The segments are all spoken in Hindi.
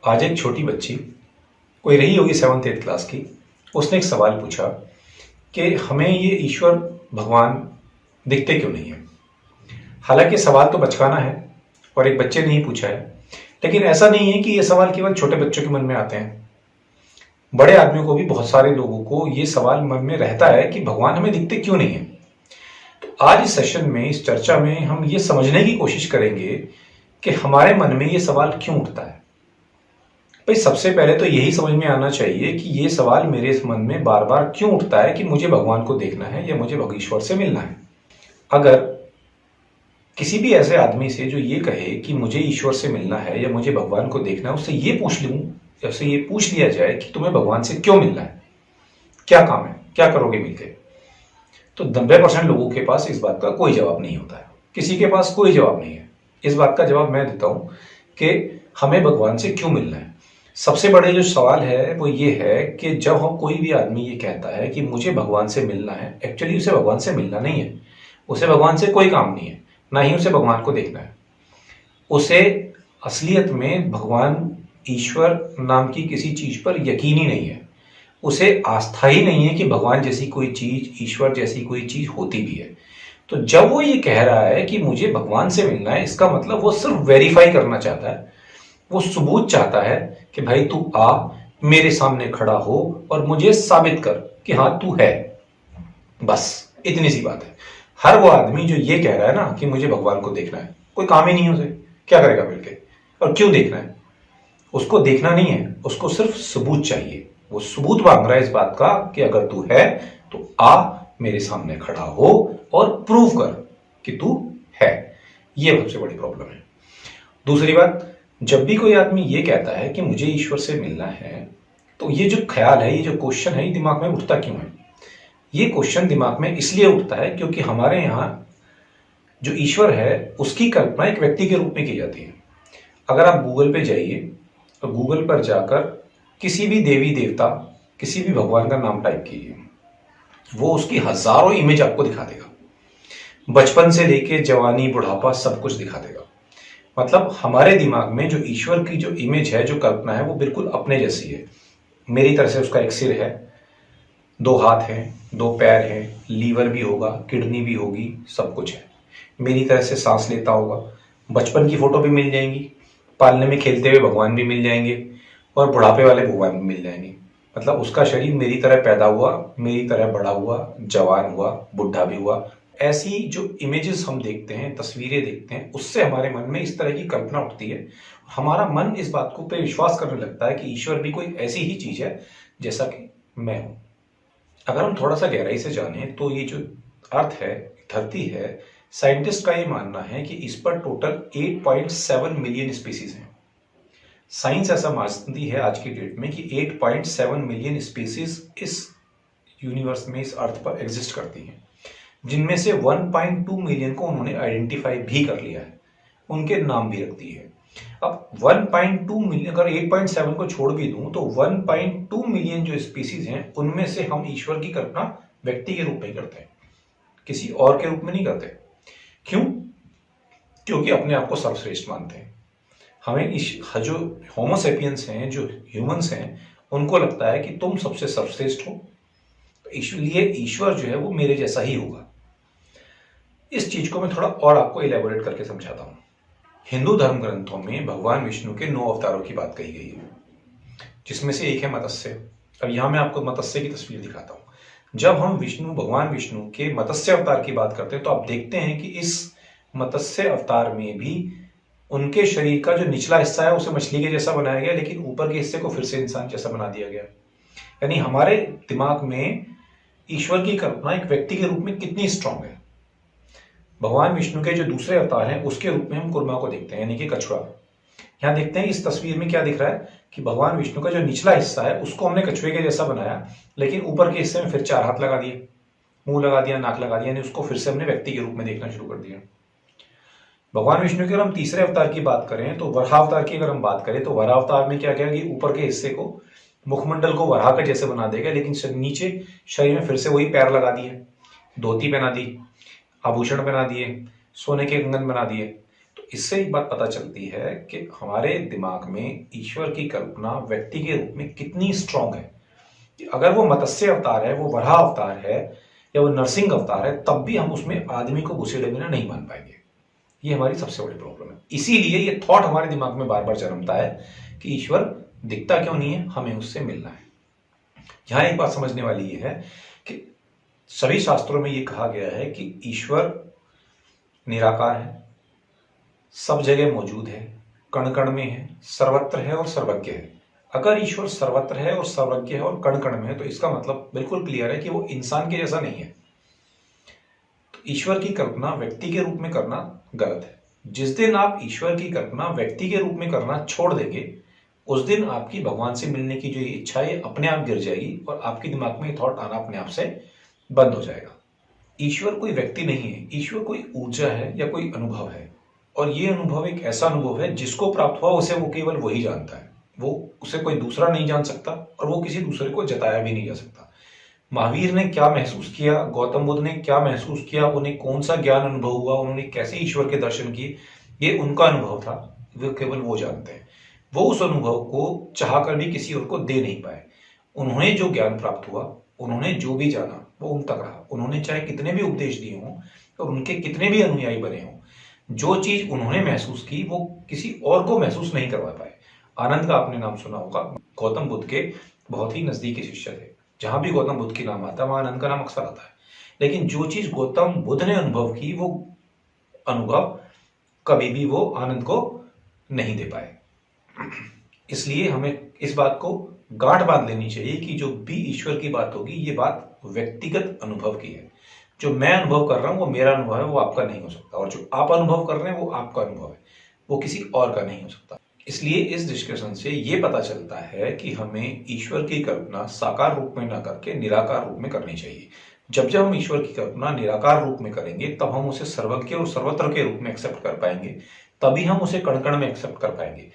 आज एक छोटी बच्ची, कोई रही होगी 7th 8th क्लास की, उसने एक सवाल पूछा कि हमें ये ईश्वर भगवान दिखते क्यों नहीं है। हालांकि सवाल तो बचकाना है और एक बच्चे ने ही पूछा है, लेकिन ऐसा नहीं है कि ये सवाल केवल छोटे बच्चों के मन में आते हैं। बड़े आदमियों को भी, बहुत सारे लोगों को ये सवाल मन में रहता है कि भगवान हमें दिखते क्यों नहीं है। तो आज इस सेशन में, इस चर्चा में हम ये समझने की कोशिश करेंगे कि हमारे मन में ये सवाल क्यों उठता है। भाई, सबसे पहले तो यही समझ में आना चाहिए कि ये सवाल मेरे इस मन में बार बार क्यों उठता है कि मुझे भगवान को देखना है या मुझे ईश्वर से मिलना है। अगर किसी भी ऐसे आदमी से जो ये कहे कि मुझे ईश्वर से मिलना है या मुझे भगवान को देखना है, उससे ये पूछ लूं या उससे ये पूछ लिया जाए कि तुम्हें भगवान से क्यों मिलना है, क्या काम है, क्या करोगे मिलके, तो 90% लोगों के पास इस बात का कोई जवाब नहीं होता है। किसी के पास कोई जवाब नहीं है। इस बात का जवाब मैं देता हूं कि हमें भगवान से क्यों मिलना है। सबसे बड़े जो सवाल है वो ये है कि जब हम, कोई भी आदमी ये कहता है कि मुझे भगवान से मिलना है, एक्चुअली उसे भगवान से मिलना नहीं है। उसे भगवान से कोई काम नहीं है, ना ही उसे भगवान को देखना है। उसे असलियत में भगवान, ईश्वर नाम की किसी चीज पर यकीन ही नहीं है। उसे आस्था ही नहीं है कि भगवान जैसी कोई चीज, ईश्वर जैसी कोई चीज होती भी है। तो जब वो ये कह रहा है कि मुझे भगवान से मिलना है, इसका मतलब वो सिर्फ वेरीफाई करना चाहता है, वो सबूत चाहता है कि भाई तू आ, मेरे सामने खड़ा हो और मुझे साबित कर कि हाँ तू है। बस इतनी सी बात है। हर वो आदमी जो ये कह रहा है ना कि मुझे भगवान को देखना है, कोई काम ही नहीं है उसे, क्या करेगा मिलके, और क्यों देखना है। उसको देखना नहीं है, उसको सिर्फ सबूत चाहिए। वो सबूत मांग रहा है इस बात का कि अगर तू है तो आ, मेरे सामने खड़ा हो और प्रूव कर कि तू है। ये सबसे बड़ी प्रॉब्लम है। दूसरी बात, जब भी कोई आदमी ये कहता है कि मुझे ईश्वर से मिलना है, तो ये जो ख्याल है, ये जो क्वेश्चन है, ये दिमाग में उठता क्यों है। ये क्वेश्चन दिमाग में इसलिए उठता है क्योंकि हमारे यहाँ जो ईश्वर है उसकी कल्पना एक व्यक्ति के रूप में की जाती है। अगर आप गूगल पे जाइए तो गूगल पर जाकर किसी भी देवी देवता, किसी भी भगवान का नाम टाइप कीजिए, वो उसकी हजारों इमेज आपको दिखा देगा। बचपन से लेके जवानी, बुढ़ापा, सब कुछ दिखा देगा। मतलब हमारे दिमाग में जो ईश्वर की जो इमेज है, जो कल्पना है, वो बिल्कुल अपने जैसी है। मेरी तरह से उसका एक सिर है, 2 हाथ हैं, 2 पैर हैं, लीवर भी होगा, किडनी भी होगी, सब कुछ है। मेरी तरह से सांस लेता होगा। बचपन की फोटो भी मिल जाएंगी, पालने में खेलते हुए भगवान भी मिल जाएंगे, और बुढ़ापे वाले भगवान भी मिल जाएंगे। मतलब उसका शरीर मेरी तरह पैदा हुआ, मेरी तरह बड़ा हुआ, जवान हुआ, बुढ़ा भी हुआ। ऐसी जो इमेजेस हम देखते हैं, तस्वीरें देखते हैं, उससे हमारे मन में इस तरह की कल्पना उठती है। हमारा मन इस बात को पे विश्वास करने लगता है कि ईश्वर भी कोई ऐसी ही चीज है जैसा कि मैं हूं। अगर हम थोड़ा सा गहराई से जाने तो ये जो अर्थ है, धरती है, साइंटिस्ट का ये मानना है कि इस पर टोटल 8.7 मिलियन स्पीसीज हैं। साइंस ऐसा मानती है आज की डेट में कि 8.7 मिलियन स्पीसीज इस यूनिवर्स में, इस अर्थ पर एग्जिस्ट करती हैं, जिनमें से 1.2 मिलियन को उन्होंने आइडेंटिफाई भी कर लिया है, उनके नाम भी रख दिए हैं। अब 1.2 मिलियन, अगर 8.7 को छोड़ भी दूं तो 1.2 मिलियन जो स्पीसीज हैं, उनमें से हम ईश्वर की कल्पना व्यक्ति के रूप में करते हैं, किसी और के रूप में नहीं करते। क्यों? क्योंकि अपने आप को सर्वश्रेष्ठ मानते हैं। हमें जो होमोसेपियंस हैं, जो ह्यूमंस हैं, उनको लगता है कि तुम सबसे सर्वश्रेष्ठ हो, तो इसलिए ईश्वर जो है वो मेरे जैसा ही होगा। इस चीज को मैं थोड़ा और आपको इलेबोरेट करके समझाता हूं। हिंदू धर्म ग्रंथों में भगवान विष्णु के 9 अवतारों की बात कही गई है, जिसमें से एक है मत्स्य। अब यहां मैं आपको मत्स्य की तस्वीर दिखाता हूं। जब हम भगवान विष्णु के मत्स्य अवतार की बात करते हैं तो आप देखते हैं कि इस मत्स्य अवतार में भी उनके शरीर का जो निचला हिस्सा है उसे मछली के जैसा बनाया गया, लेकिन ऊपर के हिस्से को फिर से इंसान जैसा बना दिया गया। यानी हमारे दिमाग में ईश्वर की कल्पना एक व्यक्ति के रूप में कितनी स्ट्रांग है। भगवान विष्णु के जो दूसरे अवतार हैं उसके रूप में हम कुर्मा को देखते हैं, यानी कि कछुआ। यहां देखते हैं इस तस्वीर में क्या दिख रहा है कि भगवान विष्णु का जो निचला हिस्सा है उसको हमने कछुए के जैसा बनाया, लेकिन ऊपर के हिस्से में फिर 4 हाथ लगा दिए, मुंह लगा दिया, नाक लगा दिया, यानी उसको फिर से हमने व्यक्ति के रूप में देखना शुरू कर दिया। भगवान विष्णु के अगर हम तीसरे अवतार की बात करें तो वराह अवतार की अगर हम बात करें तो वराह अवतार में क्या कि ऊपर के हिस्से को, मुखमंडल को वराह का जैसे बना देगा, लेकिन नीचे शरीर में फिर से वही पैर लगा दिए, धोती पहना दी, आभूषण बना दिए, सोने के कंगन बना दिए। तो इससे एक बात पता चलती है कि हमारे दिमाग में ईश्वर की कल्पना व्यक्ति के रूप में कितनी स्ट्रांग है कि अगर वो मत्स्य अवतार है, वो वराह अवतार है या वो नरसिंह अवतार है, तब भी हम उसमें आदमी को घुसेड़े बिना नहीं मान पाएंगे। ये हमारी सबसे बड़ी प्रॉब्लम है। इसीलिए ये थॉट हमारे दिमाग में बार बार जन्मता है कि ईश्वर दिखता क्यों नहीं है, हमें उससे मिलना है। यहां एक बात समझने वाली ये है कि सभी शास्त्रों में ये कहा गया है कि ईश्वर निराकार है, सब जगह मौजूद है, कण कण में है, सर्वत्र है और सर्वज्ञ है। अगर ईश्वर सर्वत्र है और सर्वज्ञ है और कण कण में है तो इसका मतलब बिल्कुल क्लियर है कि वो इंसान के जैसा नहीं है। तो ईश्वर की कल्पना व्यक्ति के रूप में करना गलत है। जिस दिन आप ईश्वर की कल्पना व्यक्ति के रूप में करना छोड़ देंगे, उस दिन आपकी भगवान से मिलने की जो इच्छा है अपने आप गिर जाएगी और आपके दिमाग में थॉट आना अपने आप से बंद हो जाएगा। ईश्वर कोई व्यक्ति नहीं है, ईश्वर कोई ऊर्जा है या कोई अनुभव है। और ये अनुभव एक ऐसा अनुभव है जिसको प्राप्त हुआ उसे वो केवल वही जानता है, वो उसे कोई दूसरा नहीं जान सकता और वो किसी दूसरे को जताया भी नहीं जा सकता। महावीर ने क्या महसूस किया, गौतम बुद्ध ने क्या महसूस किया, उन्हें कौन सा ज्ञान अनुभव हुआ, उन्होंने कैसे ईश्वर के दर्शन किए, ये उनका अनुभव था, वो केवल वो जानते हैं। वो उस अनुभव को चाह कर भी किसी और को दे नहीं पाए। उन्होंने जो ज्ञान प्राप्त हुआ, उन्होंने जो भी जाना वो उन तक रहा। उन्होंने चाहे कितने भी उपदेश दिए हों और उनके कितने भी अनुयायी बने हों, जो चीज उन्होंने महसूस की वो किसी और को महसूस नहीं करवा पाए। आनंद का आपने नाम सुना होगा, गौतम बुद्ध के बहुत ही नजदीकी शिष्य थे। जहां भी गौतम बुद्ध की नाम आता है वहां आनंद का नाम अक्सर आता है। लेकिन जो चीज गौतम बुद्ध ने अनुभव की वो अनुभव कभी भी वो आनंद को नहीं दे पाए। इसलिए हमें इस बात को गांठ बांध लेनी चाहिए कि जो भी ईश्वर की बात होगी ये बात व्यक्तिगत अनुभव की है। जो मैं अनुभव कर रहा हूं वो मेरा अनुभव है, वो आपका नहीं हो सकता। और जो आप अनुभव कर रहे हैं वो आपका अनुभव है, वो किसी और का नहीं हो सकता। इसलिए इस डिस्कशन से ये पता चलता है कि हमें ईश्वर की कल्पना साकार रूप में न करके निराकार रूप में करनी चाहिए। जब जब हम ईश्वर की कल्पना निराकार रूप में करेंगे तब हम उसे सर्वज्ञ और सर्वत्र के रूप में एक्सेप्ट कर पाएंगे, तभी हम उसे कण कण में एक्सेप्ट कर पाएंगे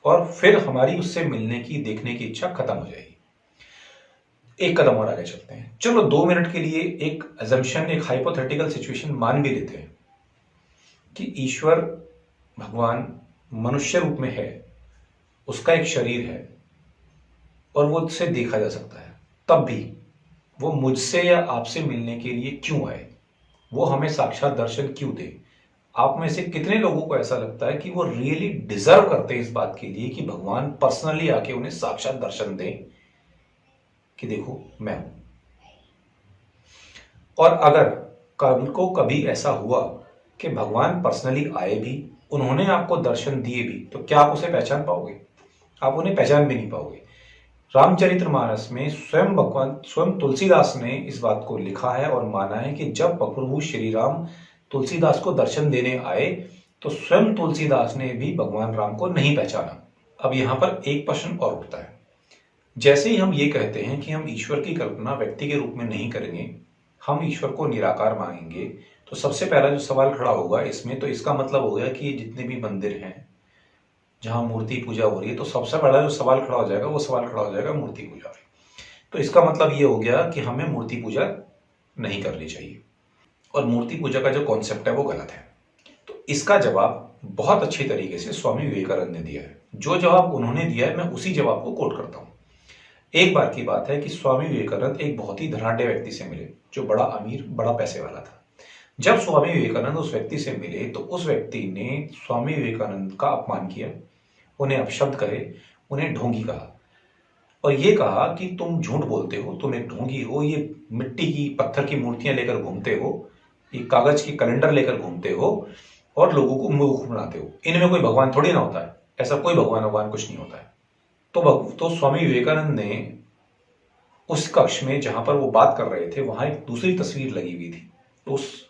और फिर हमारी उससे मिलने की, देखने की इच्छा खत्म हो जाएगी। एक कदम और आगे चलते हैं। चलो 2 मिनट के लिए एक अजम्पशन, एक हाइपोथेटिकल सिचुएशन मान भी लेते हैं कि ईश्वर भगवान मनुष्य रूप में है, उसका एक शरीर है और वो उससे देखा जा सकता है। तब भी वो मुझसे या आपसे मिलने के लिए क्यों आए, वो हमें साक्षात दर्शन क्यों दे? आप में से कितने लोगों को ऐसा लगता है कि वो रियली डिजर्व करते हैं इस बात के लिए कि भगवान पर्सनली आके उन्हें साक्षात दर्शन दें कि देखो मैं हूं? और अगर को कभी ऐसा हुआ कि भगवान पर्सनली आए भी, उन्होंने आपको दर्शन दिए भी, तो क्या आप उसे पहचान पाओगे? आप उन्हें पहचान भी नहीं पाओगे। रामचरितमानस में स्वयं तुलसीदास ने इस बात को लिखा है और माना है कि जब प्रभु श्री राम तुलसीदास को दर्शन देने आए तो स्वयं तुलसीदास ने भी भगवान राम को नहीं पहचाना। अब यहां पर एक प्रश्न और उठता है। जैसे ही हम ये कहते हैं कि हम ईश्वर की कल्पना व्यक्ति के रूप में नहीं करेंगे, हम ईश्वर को निराकार मानेंगे, तो सबसे पहला जो सवाल खड़ा होगा इसमें, तो इसका मतलब हो गया कि ये जितने भी मंदिर हैं जहां मूर्ति पूजा हो रही है, तो सबसे पहला जो सवाल खड़ा हो जाएगा वो सवाल खड़ा हो जाएगा मूर्ति पूजा में। तो इसका मतलब ये हो गया कि हमें मूर्ति पूजा नहीं करनी चाहिए और मूर्ति पूजा का जो कॉन्सेप्ट है वो गलत है। तो इसका जवाब बहुत अच्छी तरीके से स्वामी विवेकानंद ने दिया है। जो जवाब उन्होंने दिया है मैं उसी जवाब को कोट करता हूं। एक बार की बात है कि स्वामी विवेकानंद एक बहुत ही धनाढ्य व्यक्ति से मिले जो बड़ा अमीर, बड़ा पैसे वाला था। जब स्वामी विवेकानंद उस व्यक्ति से मिले तो उस व्यक्ति ने स्वामी विवेकानंद का अपमान किया, उन्हें अपशब्द कहे, उन्हें ढोंगी कहा और ये कहा कि तुम झूठ बोलते हो, तुम एक ढोंगी हो, ये मिट्टी की पत्थर की मूर्तियां लेकर घूमते हो, ये कागज की कैलेंडर लेकर घूमते हो और लोगों को मूर्ख बनाते हो, इनमें कोई भगवान थोड़ी ना होता है, ऐसा कोई भगवान कुछ नहीं होता है। तो स्वामी विवेकानंद ने उस कक्ष में जहां पर वो बात कर रहे थे वहां एक दूसरी तस्वीर लगी हुई थी। तो उस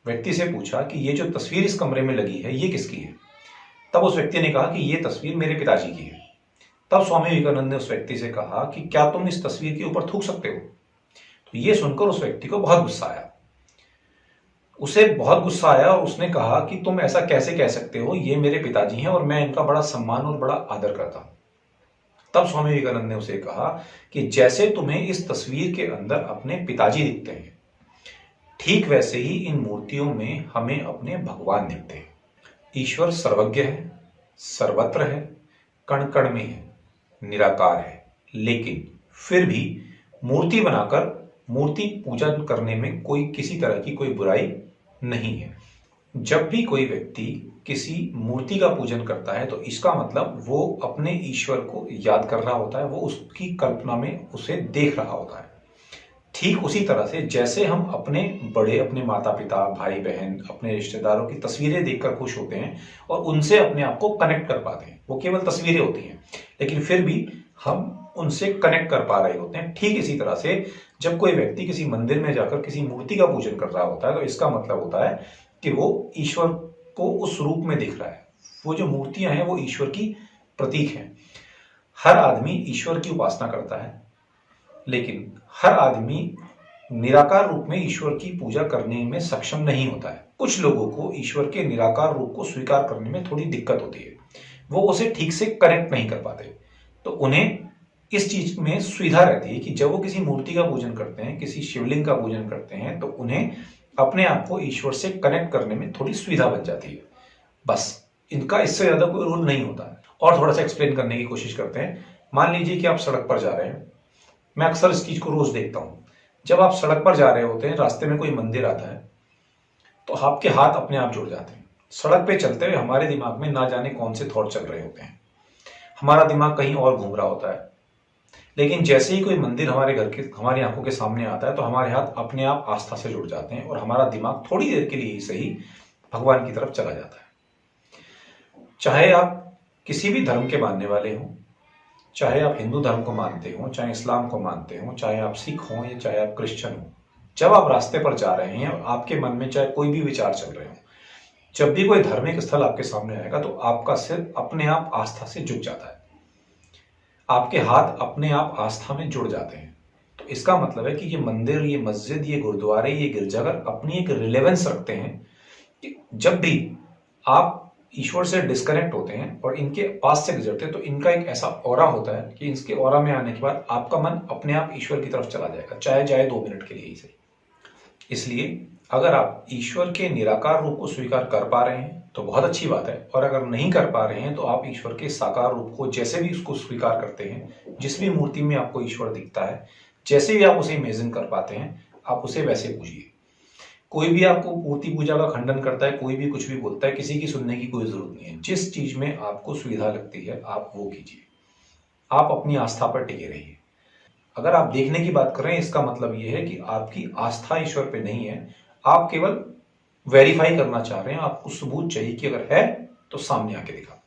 व्यक्ति से पूछा कि ये जो तस्वीर इस कमरे में लगी है ये किसकी है? तब उस व्यक्ति ने कहा कि ये तस्वीर मेरे पिताजी की है। तब स्वामी विवेकानंद ने उस व्यक्ति से कहा कि क्या तुम इस तस्वीर के ऊपर थूक सकते हो? तो ये सुनकर उस व्यक्ति को बहुत गुस्सा आया, उसे बहुत गुस्सा आया और उसने कहा कि तुम ऐसा कैसे कह सकते हो, ये मेरे पिताजी हैं और मैं इनका बड़ा सम्मान और बड़ा आदर करता हूं। तब स्वामी विवेकानंद ने उसे कहा कि जैसे तुम्हें इस तस्वीर के अंदर अपने पिताजी दिखते हैं, ठीक वैसे ही इन मूर्तियों में हमें अपने भगवान दिखते हैं। ईश्वर सर्वज्ञ है, सर्वत्र है, कण कण में है, निराकार है, लेकिन फिर भी मूर्ति बनाकर मूर्ति पूजन करने में कोई किसी तरह की कोई बुराई नहीं है। जब भी कोई व्यक्ति किसी मूर्ति का पूजन करता है तो इसका मतलब वो अपने ईश्वर को याद कर रहा होता है, वो उसकी कल्पना में उसे देख रहा होता है। ठीक उसी तरह से जैसे हम अपने बड़े, अपने माता पिता, भाई बहन, अपने रिश्तेदारों की तस्वीरें देखकर खुश होते हैं और उनसे अपने आप को कनेक्ट कर पाते हैं, वो केवल तस्वीरें होती हैं लेकिन फिर भी हम उनसे कनेक्ट कर पा रहे होते हैं। ठीक इसी तरह से जब कोई व्यक्ति किसी मंदिर में जाकर किसी मूर्ति का पूजन कर रहा होता है तो इसका मतलब होता है कि वो ईश्वर को उस रूप में दिख रहा है। वो जो मूर्तियां हैं वो ईश्वर की प्रतीक हैं। हर आदमी ईश्वर की उपासना करता है, लेकिन हर आदमी निराकार रूप में ईश्वर की पूजा करने में सक्षम नहीं होता है। कुछ लोगों को ईश्वर के निराकार रूप को स्वीकार करने में थोड़ी दिक्कत होती है, वो उसे ठीक से कनेक्ट नहीं कर पाते। तो उन्हें इस चीज में सुविधा रहती है कि जब वो किसी मूर्ति का पूजन करते हैं, किसी शिवलिंग का पूजन करते हैं, तो उन्हें अपने आप को ईश्वर से कनेक्ट करने में थोड़ी सुविधा बन जाती है। बस इनका इससे ज्यादा कोई रूल नहीं होता है। और थोड़ा सा एक्सप्लेन करने की कोशिश करते हैं। मान लीजिए कि आप सड़क पर जा रहे हैं, मैं अक्सर इस चीज को रोज देखता हूं। जब आप सड़क पर जा रहे होते हैं, रास्ते में कोई मंदिर आता है तो आपके हाथ अपने आप जुड़ जाते हैं। सड़क पे चलते हुए हमारे दिमाग में ना जाने कौन से थॉट चल रहे होते हैं, हमारा दिमाग कहीं और घूम रहा होता है, लेकिन जैसे ही कोई मंदिर हमारी आंखों के सामने आता है तो हमारे हाथ अपने आप आस्था से जुड़ जाते हैं और हमारा दिमाग थोड़ी देर के लिए ही सही भगवान की तरफ चला जाता है। चाहे आप किसी भी धर्म के मानने वाले हों, चाहे आप हिंदू धर्म को मानते हो, चाहे इस्लाम को मानते हो, चाहे आप सिख हो या चाहे आप क्रिश्चियन हो, जब आप रास्ते पर जा रहे हैं और आपके मन में चाहे कोई भी विचार चल रहे हो, जब भी कोई धार्मिक स्थल आपके सामने आएगा तो आपका सिर अपने आप आस्था से झुक जाता है, आपके हाथ अपने आप आस्था में जुड़ जाते हैं। तो इसका मतलब है कि ये मंदिर, ये मस्जिद, ये गुरुद्वारे, ये गिरजाघर अपनी एक रिलेवेंस रखते हैं कि जब भी आप ईश्वर से डिस्कनेक्ट होते हैं और इनके पास से गुजरते हैं तो इनका एक ऐसा ऑरा होता है कि इसके ऑरा में आने के बाद आपका मन अपने आप ईश्वर की तरफ चला जाएगा, चाहे जाए 2 मिनट के लिए ही सही। इसलिए अगर आप ईश्वर के निराकार रूप को स्वीकार कर पा रहे हैं तो बहुत अच्छी बात है, और अगर नहीं कर पा रहे हैं तो आप ईश्वर के साकार रूप को जैसे भी उसको स्वीकार करते हैं, जिस भी मूर्ति में आपको ईश्वर दिखता है, जैसे भी आप उसे इमेजिन कर पाते हैं, आप उसे वैसे पूजिए। कोई भी आपको मूर्ति पूजा का खंडन करता है, कोई भी कुछ भी बोलता है, किसी की सुनने की कोई जरूरत नहीं है। जिस चीज में आपको सुविधा लगती है आप वो कीजिए, आप अपनी आस्था पर टिके रहिए। अगर आप देखने की बात कर रहे हैं, इसका मतलब ये है कि आपकी आस्था ईश्वर पे नहीं है, आप केवल वेरीफाई करना चाह रहे हैं, आपको सबूत चाहिए कि अगर है तो सामने आके दिखा।